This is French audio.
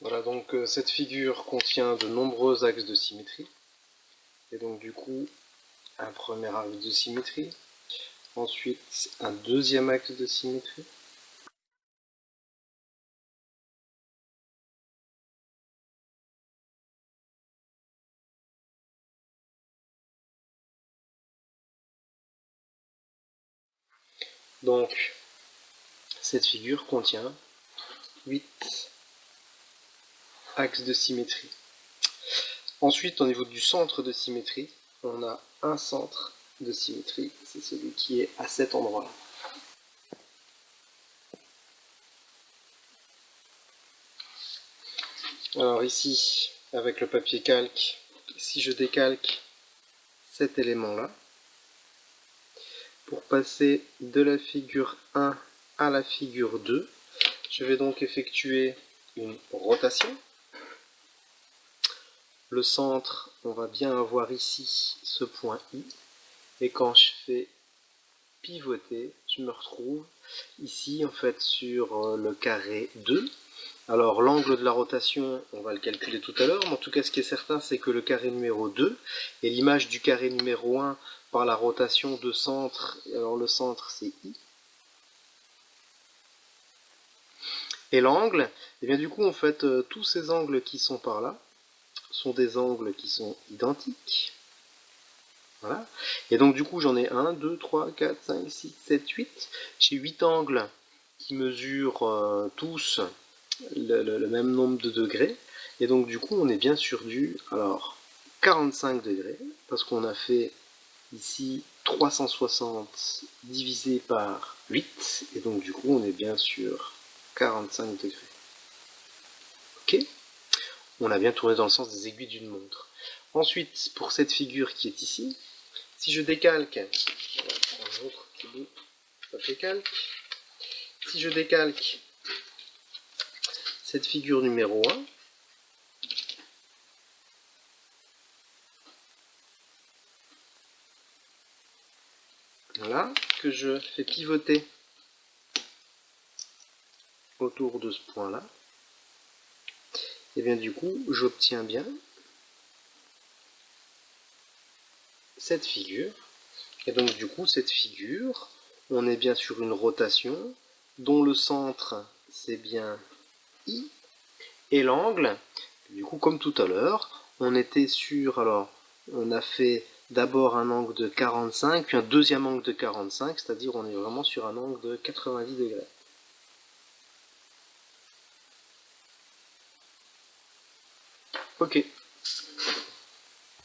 Voilà, donc cette figure contient de nombreux axes de symétrie. Et donc du coup, un premier axe de symétrie, ensuite un deuxième axe de symétrie, donc cette figure contient 8 axes de symétrie. Ensuite, au niveau du centre de symétrie, on a un centre de symétrie, c'est celui qui est à cet endroit-là. Alors ici, avec le papier calque, si je décalque cet élément-là, pour passer de la figure 1 à la figure 2, je vais donc effectuer une rotation. Le centre, on va bien avoir ici ce point I, et quand je fais pivoter, je me retrouve ici en fait sur le carré 2. Alors l'angle de la rotation, on va le calculer tout à l'heure, mais en tout cas ce qui est certain, c'est que le carré numéro 2 est l'image du carré numéro 1 par la rotation de centre. Alors le centre, c'est I. Et l'angle, et bien du coup, en fait, tous ces angles qui sont par là sont des angles qui sont identiques. Voilà. Et donc du coup, j'en ai 1, 2, 3, 4, 5, 6, 7, 8. J'ai 8 angles qui mesurent tous le même nombre de degrés. Et donc du coup, on est bien sur du 45 degrés, parce qu'on a fait ici 360 divisé par 8, et donc du coup, on est bien sur 45 degrés. Ok? On a bien tourné dans le sens des aiguilles d'une montre. Ensuite, pour cette figure qui est ici, si je décalque, on va prendre un autre petit bout de papier calque, si je décalque cette figure numéro 1, voilà, que je fais pivoter autour de ce point-là, et bien du coup, j'obtiens bien cette figure. Et donc du coup, cette figure, on est bien sur une rotation dont le centre, c'est bien I, et l'angle, du coup, comme tout à l'heure, on était sur, alors, on a fait d'abord un angle de 45, puis un deuxième angle de 45, c'est-à-dire on est vraiment sur un angle de 90 degrés. Ok.